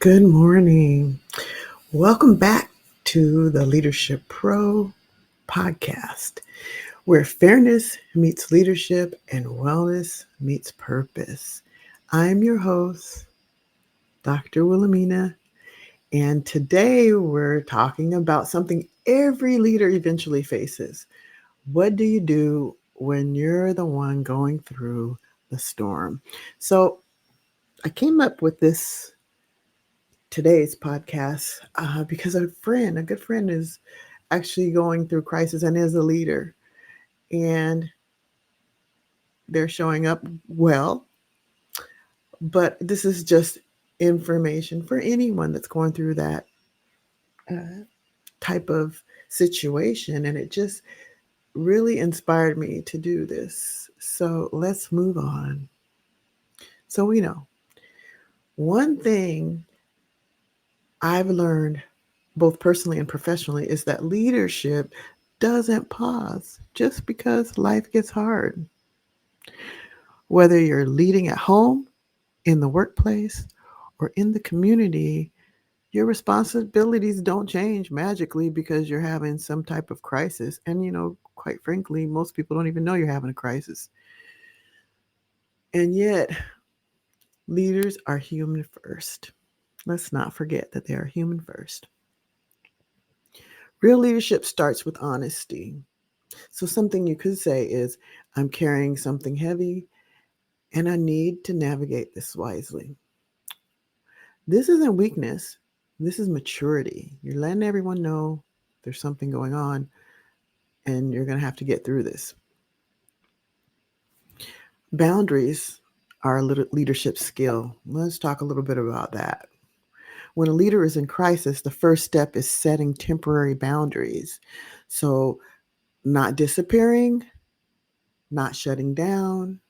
Good morning. Welcome back to the Leadership Pro podcast, where fairness meets leadership and wellness meets purpose. I'm your host, Dr. Wilhelmina, and today we're talking about something every leader eventually faces. What do you do when you're the one going through the storm? So I came up with today's podcast because a good friend, is actually going through crisis and is a leader, and they're showing up well. But this is just information for anyone that's going through that uh, type of situation, and it just really inspired me to do this. So let's move on. So we know one thing I've learned both personally and professionally is that leadership doesn't pause just because life gets hard. Whether you're leading at home, in the workplace, or in the community, your responsibilities don't change magically because you're having some type of crisis. And, quite frankly, most people don't even know you're having a crisis. And yet, leaders are human first. Let's not forget that they are human first. Real leadership starts with honesty. So, something you could say is, I'm carrying something heavy and I need to navigate this wisely. This isn't weakness, this is maturity. You're letting everyone know there's something going on and you're going to have to get through this. Boundaries are a little leadership skill. Let's talk a little bit about that. When a leader is in crisis, the first step is setting temporary boundaries. So, not disappearing, not shutting down,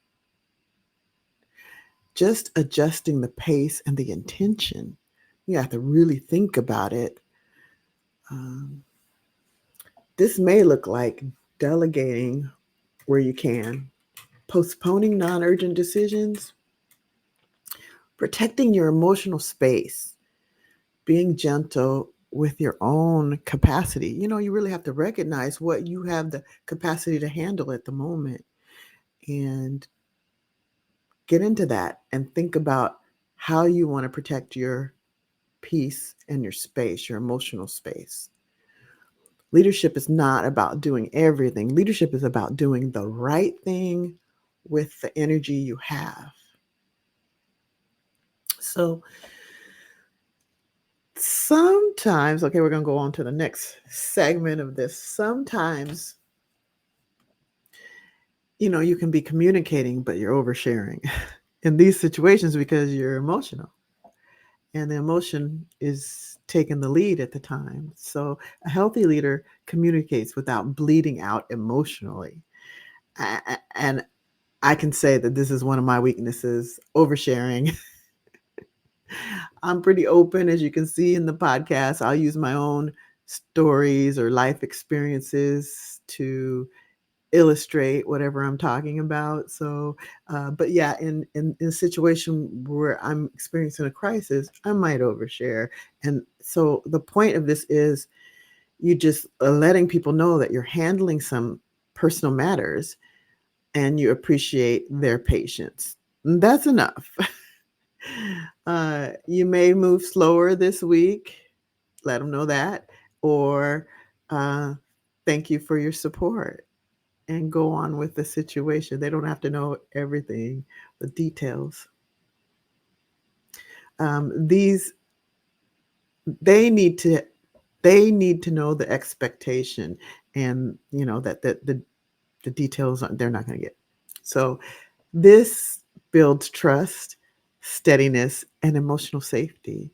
just adjusting the pace and the intention. You have to really think about it. Um, this may look like delegating where you can, postponing non urgent decisions, protecting your emotional space, being gentle with your own capacity. You really have to recognize what you have the capacity to handle at the moment and get into that and think about how you want to protect your peace and your space, your emotional space. Leadership is not about doing everything. Leadership is about doing the right thing with the energy you have. So sometimes, okay, we're going to go on to the next segment of this. Sometimes, you can be communicating, but you're oversharing in these situations because you're emotional and the emotion is taking the lead at the time. So a healthy leader communicates without bleeding out emotionally. And I can say that this is one of my weaknesses, oversharing. I'm pretty open, as you can see in the podcast. I'll use my own stories or life experiences to illustrate whatever I'm talking about. So, but yeah, in a situation where I'm experiencing a crisis, I might overshare. And so the point of this is you just letting people know that you're handling some personal matters and you appreciate their patience. That's enough. You may move slower this week. Let them know that. Or uh, thank you for your support and go on with the situation. They don't have to know everything, the details. These they need to know the expectation, and that the details they're not going to get. So this builds trust, steadiness, and emotional safety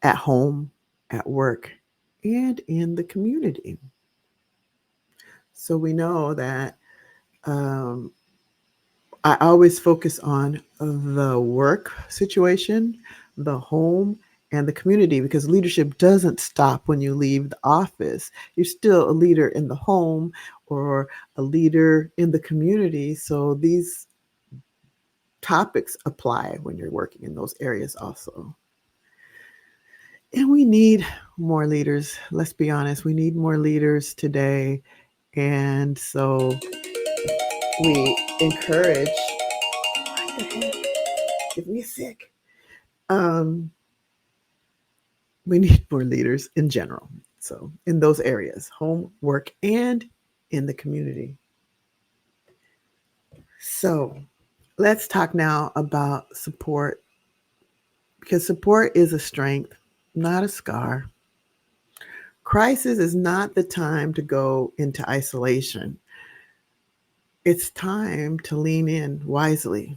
at home, at work, and in the community. So we know that um, I always focus on the work situation, the home, and the community because leadership doesn't stop when you leave the office. You're still a leader in the home or a leader in the community. So these topics apply when you're working in those areas also. And we need more leaders. Let's be honest, we need more leaders today. And so we encourage, what the heck? Get me sick. Um, we need more leaders in general. So, in those areas, home, work, and in the community. So, let's talk now about support because support is a strength, not a scar. Crisis is not the time to go into isolation. It's time to lean in wisely.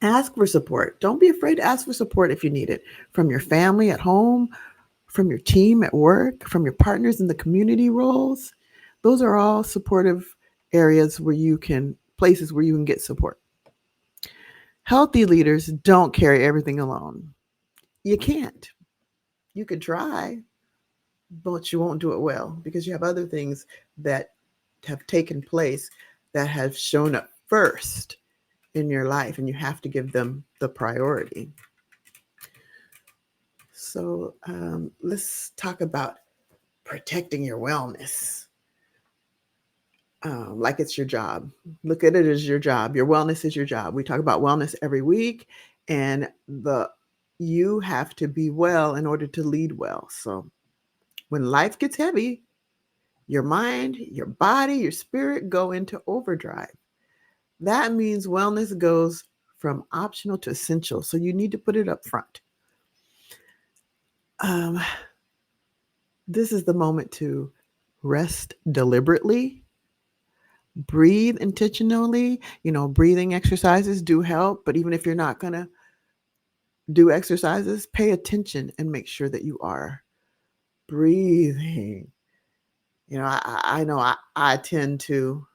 Ask for support. Don't be afraid to ask for support if you need it from your family at home, from your team at work, from your partners in the community roles. Those are all supportive areas where you can, places where you can get support. Healthy leaders don't carry everything alone. You can't. You could try, but you won't do it well because you have other things that have taken place that have shown up first in your life, and you have to give them the priority. So let's talk about protecting your wellness. Like it's your job. Look at it as your job. Your wellness is your job. We talk about wellness every week, and the you have to be well in order to lead well. So when life gets heavy, your mind, your body, your spirit go into overdrive. That means wellness goes from optional to essential. So you need to put it up front. Um, this is the moment to rest deliberately, breathe intentionally. Breathing exercises do help, but even if you're not going to do exercises, pay attention and make sure that you are breathing. I know I tend to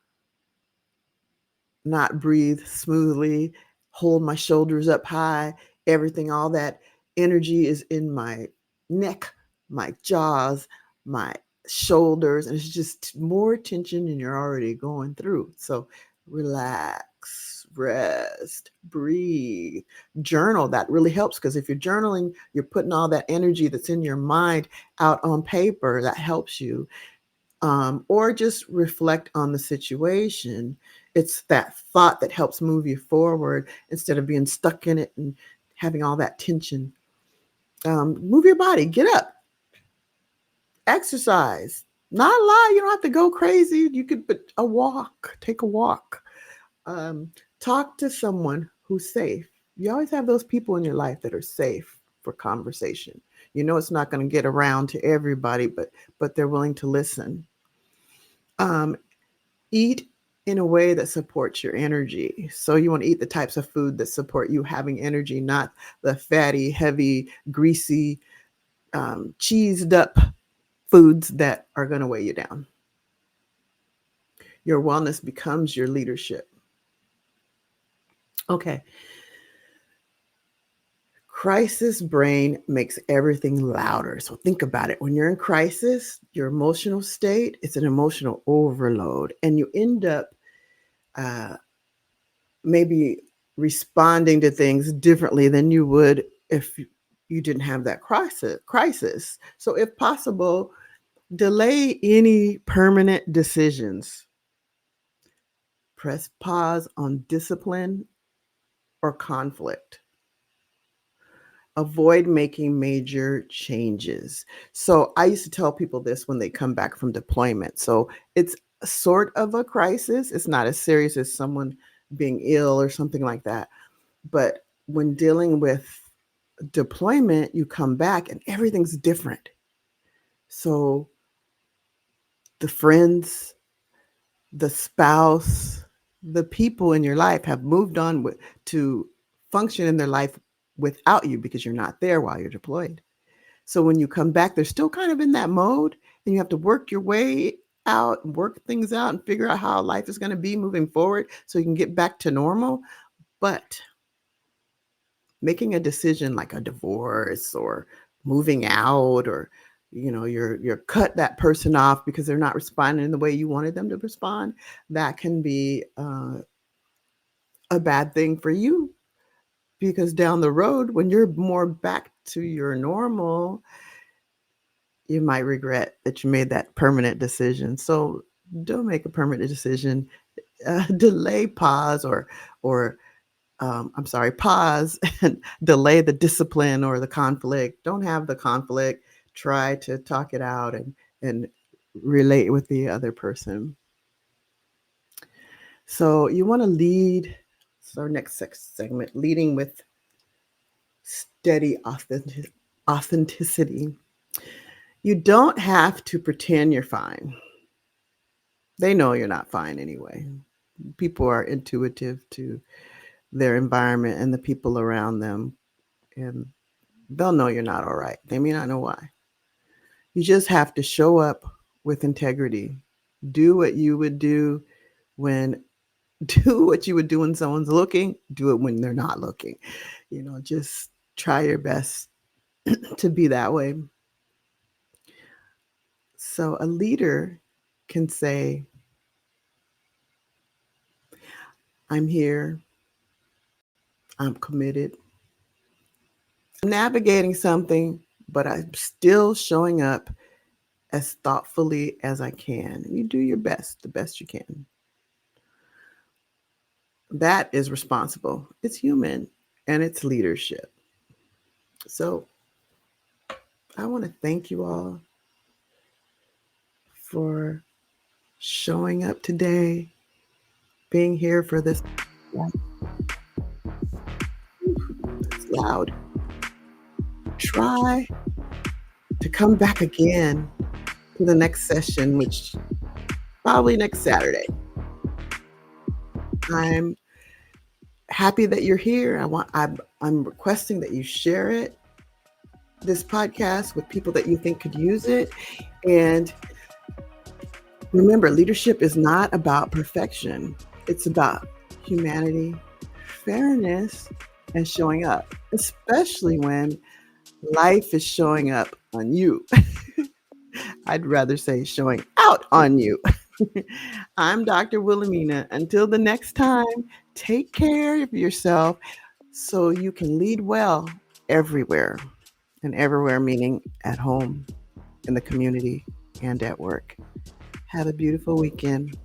not breathe smoothly, hold my shoulders up high, everything, all that energy is in my neck, my jaws, my shoulders, and it's just more tension than you're already going through. So relax, rest, breathe, journal. That really helps because if you're journaling, you're putting all that energy that's in your mind out on paper. That helps you, or just reflect on the situation. It's that thought that helps move you forward instead of being stuck in it and having all that tension. Move your body, get up, exercise. Not a lot. You don't have to go crazy. You could, but a walk, take a walk. Um, Talk to someone who's safe. You always have those people in your life that are safe for conversation. It's not going to get around to everybody, but they're willing to listen. Um, Eat in a way that supports your energy. So you want to eat the types of food that support you having energy, not the fatty, heavy, greasy, cheesed up foods that are going to weigh you down. Your wellness becomes your leadership. Okay. Crisis brain makes everything louder. So think about it. When you're in crisis, your emotional state, it's an emotional overload, and you end up uh, maybe responding to things differently than you would if you didn't have that crisis. So if possible, delay any permanent decisions. Press pause on discipline or conflict. Avoid making major changes. So I used to tell people this when they come back from deployment. So it's sort of a crisis. It's not as serious as someone being ill or something like that. But when dealing with deployment, you come back and everything's different. So the friends, the spouse, the people in your life have moved on to function in their life without you because you're not there while you're deployed. So when you come back, they're still kind of in that mode, and you have to work your way out and work things out and figure out how life is going to be moving forward so you can get back to normal. But making a decision like a divorce or moving out, or you're cut that person off because they're not responding in the way you wanted them to respond, that can be a bad thing for you, because down the road, when you're more back to your normal, you might regret that you made that permanent decision. So don't make a permanent decision. Delay, pause, or I'm sorry, pause and delay the discipline or the conflict. Don't have the conflict. Try to talk it out and relate with the other person. So you want to lead. So our next segment, leading with steady authenticity. You don't have to pretend you're fine. They know you're not fine anyway. People are intuitive to their environment and the people around them, and they'll know you're not all right. They may not know why. You just have to show up with integrity. Do what you would do when do what you would do when someone's looking, do it when they're not looking. Just try your best to be that way. So a leader can say, I'm here, I'm committed, I'm navigating something, but I'm still showing up as thoughtfully as I can. You do your best, the best you can. That is responsible. It's human and it's leadership. So I want to thank you all for showing up today, being here for this. It's loud. Try to come back again to the next session, which probably next Saturday. I'm happy that you're here. I'm requesting that you share this podcast with people that you think could use it. And remember, leadership is not about perfection. It's about humanity, fairness, and showing up, especially when life is showing up on you. I'd rather say showing out on you. I'm Dr. Wilhelmina. Until the next time, take care of yourself so you can lead well everywhere. And everywhere meaning at home, in the community, and at work. Have a beautiful weekend.